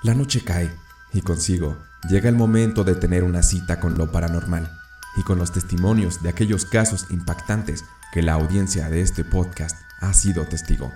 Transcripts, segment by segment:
La noche cae y consigo llega el momento de tener una cita con lo paranormal y con los testimonios de aquellos casos impactantes que la audiencia de este podcast ha sido testigo.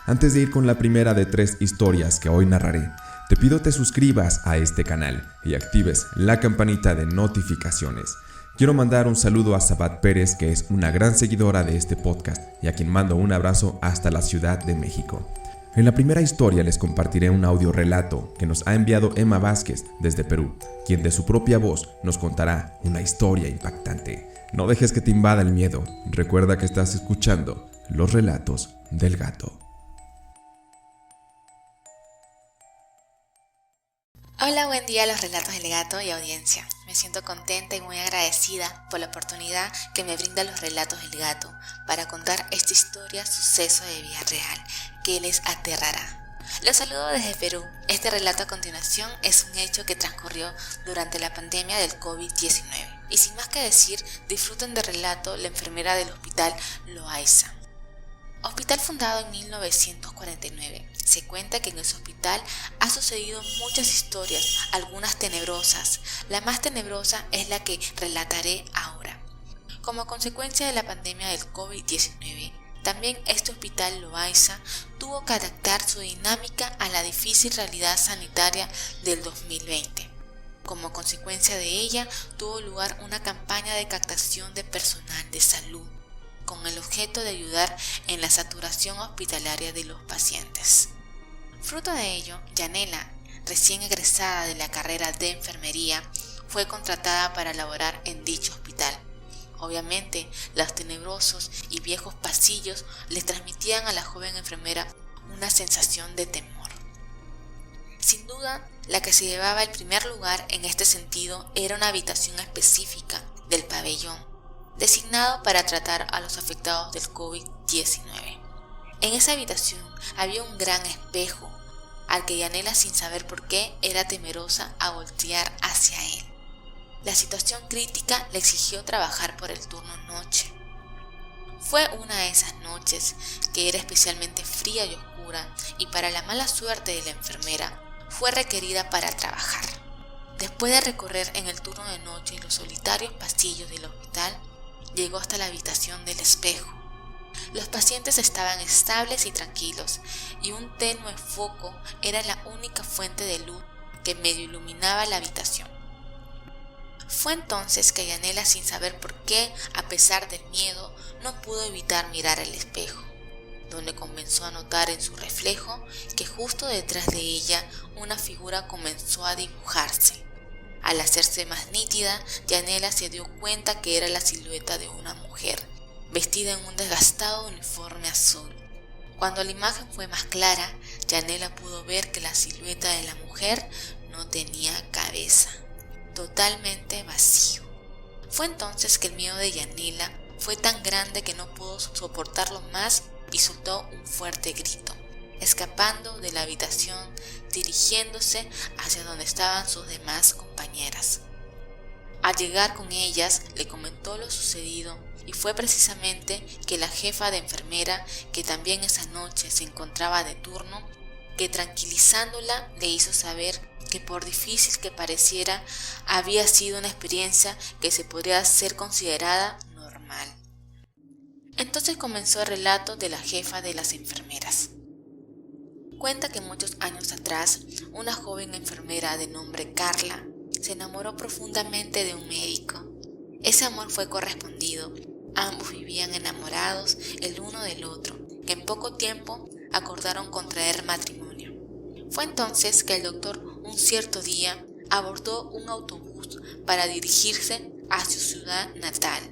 Antes de ir con la primera de 3 historias que hoy narraré, te pido te suscribas a este canal y actives la campanita de notificaciones. Quiero mandar un saludo a Sabat Pérez, que es una gran seguidora de este podcast y a quien mando un abrazo hasta la Ciudad de México. En la primera historia les compartiré un audio relato que nos ha enviado Emma Vázquez desde Perú, quien de su propia voz nos contará una historia impactante. No dejes que te invada el miedo. Recuerda que estás escuchando los relatos del gato. Hola, buen día a los relatos del gato y audiencia. Me siento contenta y muy agradecida por la oportunidad que me brindan los relatos del gato para contar esta historia suceso de vida real que les aterrará. Los saludo desde Perú. Este relato a continuación es un hecho que transcurrió durante la pandemia del COVID-19. Y sin más que decir, disfruten del relato la enfermera del hospital Loaiza. Hospital fundado en 1949. Se cuenta que en ese hospital ha sucedido muchas historias, algunas tenebrosas. La más tenebrosa es la que relataré ahora. Como consecuencia de la pandemia del COVID-19, también este hospital Loaiza tuvo que adaptar su dinámica a la difícil realidad sanitaria del 2020. Como consecuencia de ella, tuvo lugar una campaña de captación de personal de salud, con el objeto de ayudar en la saturación hospitalaria de los pacientes. Fruto de ello, Yanela, recién egresada de la carrera de enfermería, fue contratada para laborar en dicho hospital. Obviamente, los tenebrosos y viejos pasillos le transmitían a la joven enfermera una sensación de temor. Sin duda, la que se llevaba el primer lugar en este sentido era una habitación específica del pabellón, designado para tratar a los afectados del COVID-19. En esa habitación había un gran espejo, al que Yanela, sin saber por qué, era temerosa a voltear hacia él. La situación crítica le exigió trabajar por el turno noche. Fue una de esas noches que era especialmente fría y oscura, y para la mala suerte de la enfermera, fue requerida para trabajar. Después de recorrer en el turno de noche los solitarios pasillos del hospital, llegó hasta la habitación del espejo. Los pacientes estaban estables y tranquilos, y un tenue foco era la única fuente de luz que medio iluminaba la habitación. Fue entonces que Yanela, sin saber por qué, a pesar del miedo, no pudo evitar mirar el espejo, donde comenzó a notar en su reflejo que justo detrás de ella una figura comenzó a dibujarse. Al hacerse más nítida, Yanela se dio cuenta que era la silueta de una mujer, vestida en un desgastado uniforme azul. Cuando la imagen fue más clara, Yanela pudo ver que la silueta de la mujer no tenía cabeza, totalmente vacío. Fue entonces que el miedo de Yanela fue tan grande que no pudo soportarlo más y soltó un fuerte grito, escapando de la habitación, dirigiéndose hacia donde estaban sus demás compañeras. Al llegar con ellas, le comentó lo sucedido, y fue precisamente que la jefa de enfermera, que también esa noche se encontraba de turno, que tranquilizándola le hizo saber que por difícil que pareciera, había sido una experiencia que se podría ser considerada normal. Entonces comenzó el relato de la jefa de las enfermeras. Cuenta que muchos años atrás, una joven enfermera de nombre Carla se enamoró profundamente de un médico. Ese amor fue correspondido. Ambos vivían enamorados el uno del otro, que en poco tiempo acordaron contraer matrimonio. Fue entonces que el doctor un cierto día abordó un autobús para dirigirse a su ciudad natal,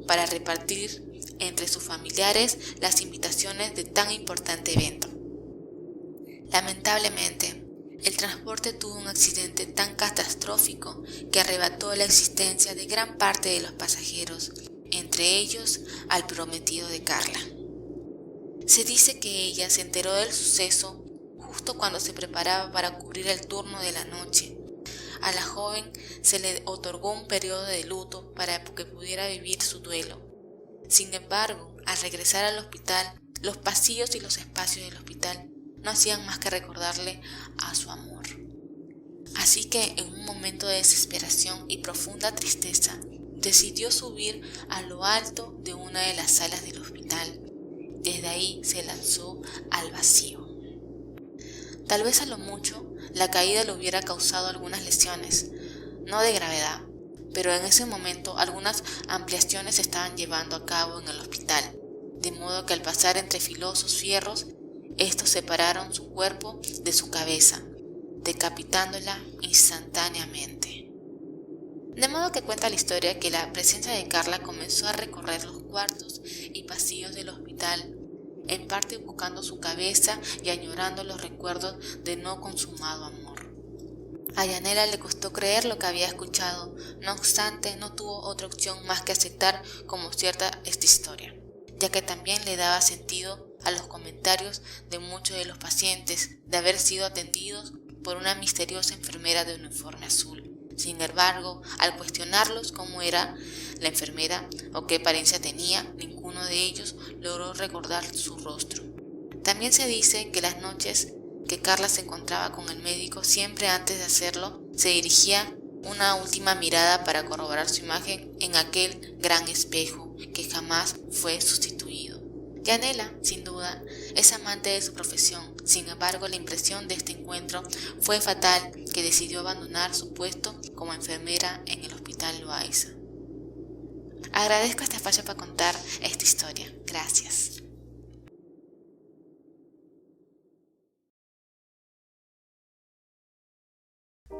para repartir entre sus familiares las invitaciones de tan importante evento. Lamentablemente, el transporte tuvo un accidente tan catastrófico que arrebató la existencia de gran parte de los pasajeros, entre ellos al prometido de Carla. Se dice que ella se enteró del suceso justo cuando se preparaba para cubrir el turno de la noche. A la joven se le otorgó un periodo de luto para que pudiera vivir su duelo. Sin embargo, al regresar al hospital, los pasillos y los espacios del hospital no hacían más que recordarle a su amor. Así que en un momento de desesperación y profunda tristeza, decidió subir a lo alto de una de las salas del hospital. Desde ahí se lanzó al vacío. Tal vez a lo mucho, la caída le hubiera causado algunas lesiones, no de gravedad, pero en ese momento algunas ampliaciones se estaban llevando a cabo en el hospital, de modo que al pasar entre filosos fierros, estos separaron su cuerpo de su cabeza, decapitándola instantáneamente. De modo que cuenta la historia que la presencia de Carla comenzó a recorrer los cuartos y pasillos del hospital, en parte buscando su cabeza y añorando los recuerdos de no consumado amor. A Yanela le costó creer lo que había escuchado, no obstante no tuvo otra opción más que aceptar como cierta esta historia, ya que también le daba sentido a los comentarios de muchos de los pacientes de haber sido atendidos por una misteriosa enfermera de uniforme azul. Sin embargo, al cuestionarlos cómo era la enfermera o qué apariencia tenía, ninguno de ellos logró recordar su rostro. También se dice que las noches que Carla se encontraba con el médico, siempre antes de hacerlo, se dirigía una última mirada para corroborar su imagen en aquel gran espejo que jamás fue sustituido. Yanela, sin duda, es amante de su profesión. Sin embargo, la impresión de este encuentro fue fatal, que decidió abandonar su puesto como enfermera en el Hospital Loaiza. Agradezco este espacio para contar esta historia. Gracias.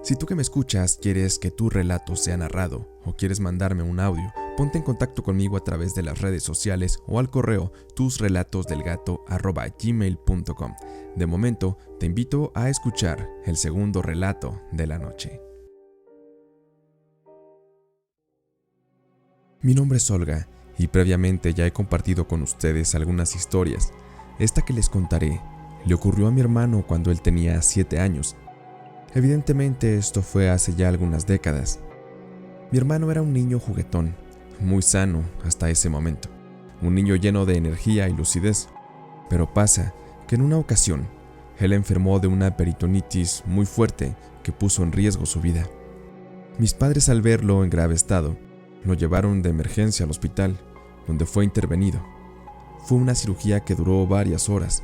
Si tú que me escuchas quieres que tu relato sea narrado o quieres mandarme un audio, ponte en contacto conmigo a través de las redes sociales o al correo tusrelatosdelgato@gmail.com. De momento, te invito a escuchar el segundo relato de la noche. Mi nombre es Olga y previamente ya he compartido con ustedes algunas historias. Esta que les contaré le ocurrió a mi hermano cuando él tenía 7 años. Evidentemente esto fue hace ya algunas décadas. Mi hermano era un niño juguetón, muy sano hasta ese momento, un niño lleno de energía y lucidez. Pero pasa que en una ocasión, él enfermó de una peritonitis muy fuerte que puso en riesgo su vida. Mis padres, al verlo en grave estado, lo llevaron de emergencia al hospital, donde fue intervenido. Fue una cirugía que duró varias horas.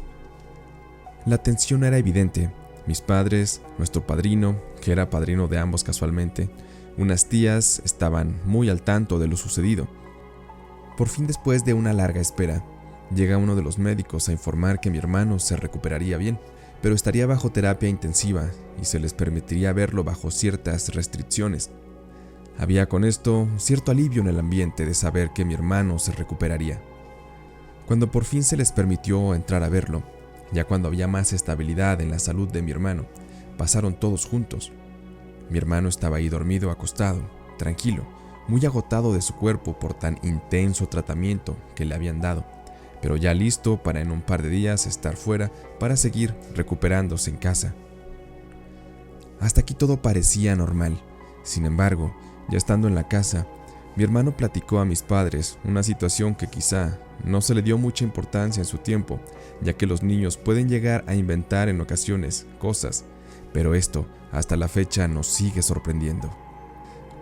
La tensión era evidente. Mis padres, nuestro padrino, que era padrino de ambos casualmente, unas tías estaban muy al tanto de lo sucedido. Por fin, después de una larga espera, llega uno de los médicos a informar que mi hermano se recuperaría bien, pero estaría bajo terapia intensiva y se les permitiría verlo bajo ciertas restricciones. Había con esto cierto alivio en el ambiente de saber que mi hermano se recuperaría. Cuando por fin se les permitió entrar a verlo, ya cuando había más estabilidad en la salud de mi hermano, pasaron todos juntos. Mi hermano estaba ahí dormido, acostado, tranquilo, muy agotado de su cuerpo por tan intenso tratamiento que le habían dado, pero ya listo para en un par de días estar fuera para seguir recuperándose en casa. Hasta aquí todo parecía normal. Sin embargo, ya estando en la casa, mi hermano platicó a mis padres una situación que quizá no se le dio mucha importancia en su tiempo, ya que los niños pueden llegar a inventar en ocasiones cosas, pero esto hasta la fecha nos sigue sorprendiendo.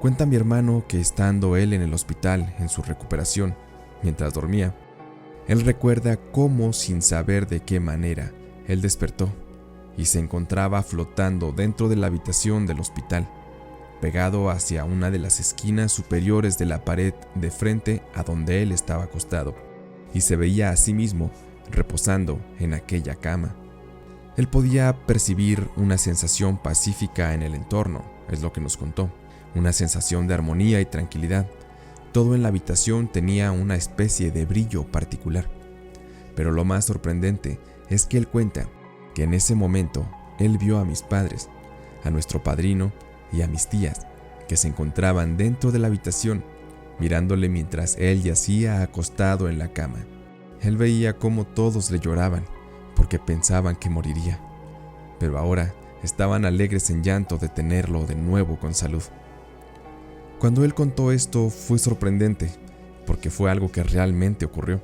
Cuenta mi hermano que estando él en el hospital en su recuperación, mientras dormía, él recuerda cómo, sin saber de qué manera, él despertó y se encontraba flotando dentro de la habitación del hospital, pegado hacia una de las esquinas superiores de la pared de frente a donde él estaba acostado, y se veía a sí mismo reposando en aquella cama. Él podía percibir una sensación pacífica en el entorno, es lo que nos contó, una sensación de armonía y tranquilidad. Todo en la habitación tenía una especie de brillo particular. Pero lo más sorprendente es que él cuenta que en ese momento él vio a mis padres, a nuestro padrino y a mis tías, que se encontraban dentro de la habitación, mirándole mientras él yacía acostado en la cama. Él veía cómo todos le lloraban, porque pensaban que moriría, pero ahora estaban alegres en llanto de tenerlo de nuevo con salud. Cuando él contó esto fue sorprendente, porque fue algo que realmente ocurrió.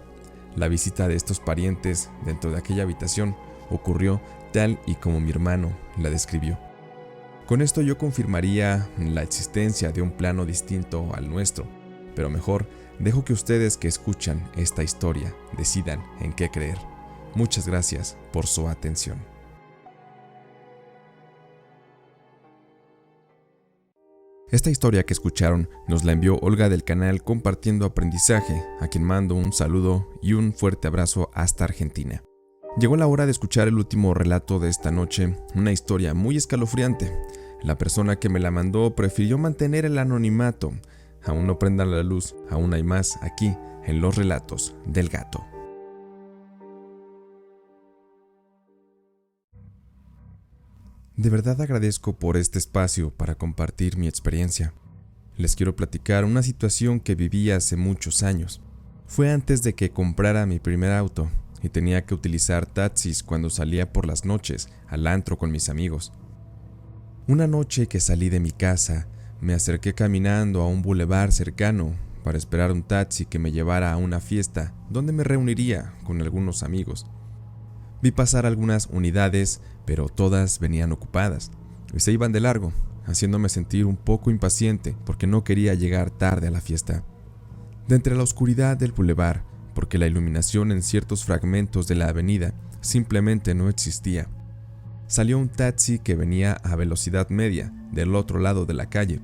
La visita de estos parientes dentro de aquella habitación ocurrió tal y como mi hermano la describió. Con esto yo confirmaría la existencia de un plano distinto al nuestro, pero mejor dejo que ustedes que escuchan esta historia decidan en qué creer. Muchas gracias por su atención. Esta historia que escucharon nos la envió Olga del canal Compartiendo Aprendizaje, a quien mando un saludo y un fuerte abrazo hasta Argentina. Llegó la hora de escuchar el último relato de esta noche, una historia muy escalofriante. La persona que me la mandó prefirió mantener el anonimato. Aún no prendan la luz, aún hay más aquí en los relatos del gato. De verdad agradezco por este espacio para compartir mi experiencia. Les quiero platicar una situación que viví hace muchos años. Fue antes de que comprara mi primer auto y tenía que utilizar taxis cuando salía por las noches al antro con mis amigos. Una noche que salí de mi casa, me acerqué caminando a un bulevar cercano para esperar un taxi que me llevara a una fiesta donde me reuniría con algunos amigos. Vi pasar algunas unidades, pero todas venían ocupadas y se iban de largo, haciéndome sentir un poco impaciente porque no quería llegar tarde a la fiesta. De entre la oscuridad del bulevar, porque la iluminación en ciertos fragmentos de la avenida simplemente no existía, salió un taxi que venía a velocidad media del otro lado de la calle.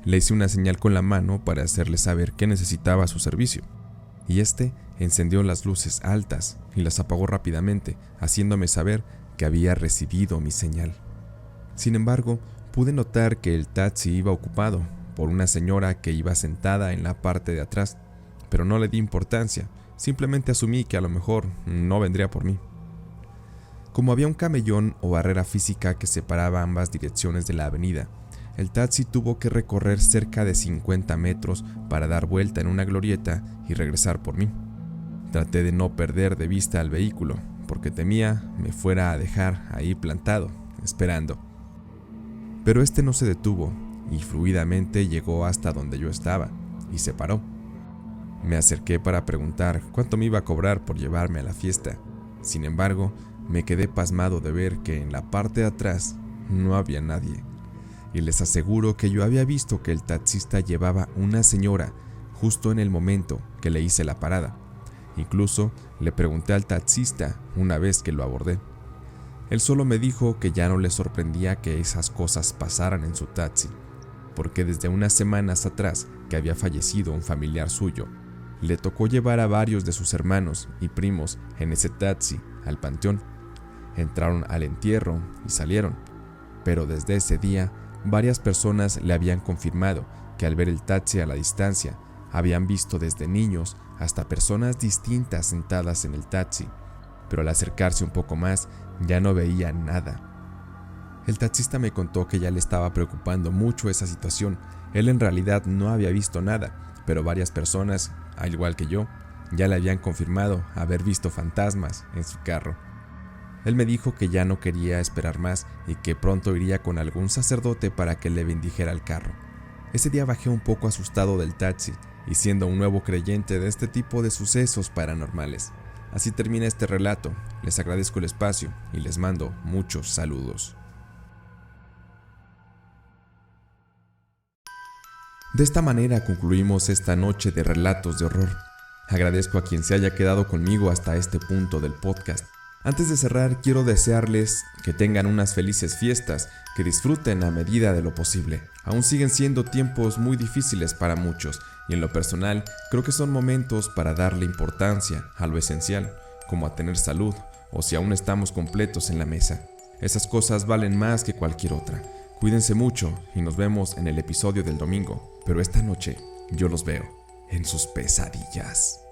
Le hice una señal con la mano para hacerle saber que necesitaba su servicio, y este encendió las luces altas y las apagó rápidamente, haciéndome saber que había recibido mi señal. Sin embargo, pude notar que el taxi iba ocupado por una señora que iba sentada en la parte de atrás, pero no le di importancia, simplemente asumí que a lo mejor no vendría por mí. Como había un camellón o barrera física que separaba ambas direcciones de la avenida, el taxi tuvo que recorrer cerca de 50 metros para dar vuelta en una glorieta y regresar por mí. Traté de no perder de vista al vehículo, porque temía me fuera a dejar ahí plantado, esperando. Pero este no se detuvo y fluidamente llegó hasta donde yo estaba y se paró. Me acerqué para preguntar cuánto me iba a cobrar por llevarme a la fiesta. Sin embargo, me quedé pasmado de ver que en la parte de atrás no había nadie. Y les aseguro que yo había visto que el taxista llevaba una señora justo en el momento que le hice la parada. Incluso le pregunté al taxista una vez que lo abordé. Él solo me dijo que ya no le sorprendía que esas cosas pasaran en su taxi, porque desde unas semanas atrás que había fallecido un familiar suyo, le tocó llevar a varios de sus hermanos y primos en ese taxi al panteón. Entraron al entierro y salieron, pero desde ese día varias personas le habían confirmado que al ver el taxi a la distancia habían visto desde niños hasta personas distintas sentadas en el taxi, pero al acercarse un poco más ya no veía nada. El taxista me contó que ya le estaba preocupando mucho esa situación. Él en realidad no había visto nada, pero varias personas, al igual que yo, ya le habían confirmado haber visto fantasmas en su carro. Él me dijo que ya no quería esperar más y que pronto iría con algún sacerdote para que le bendijera el carro. Ese día bajé un poco asustado del taxi y siendo un nuevo creyente de este tipo de sucesos paranormales. Así termina este relato. Les agradezco el espacio y les mando muchos saludos. De esta manera concluimos esta noche de relatos de horror. Agradezco a quien se haya quedado conmigo hasta este punto del podcast. Antes de cerrar, quiero desearles que tengan unas felices fiestas, que disfruten a medida de lo posible. Aún siguen siendo tiempos muy difíciles para muchos, y en lo personal, creo que son momentos para darle importancia a lo esencial, como a tener salud, o si aún estamos completos en la mesa. Esas cosas valen más que cualquier otra. Cuídense mucho y nos vemos en el episodio del domingo, pero esta noche yo los veo en sus pesadillas.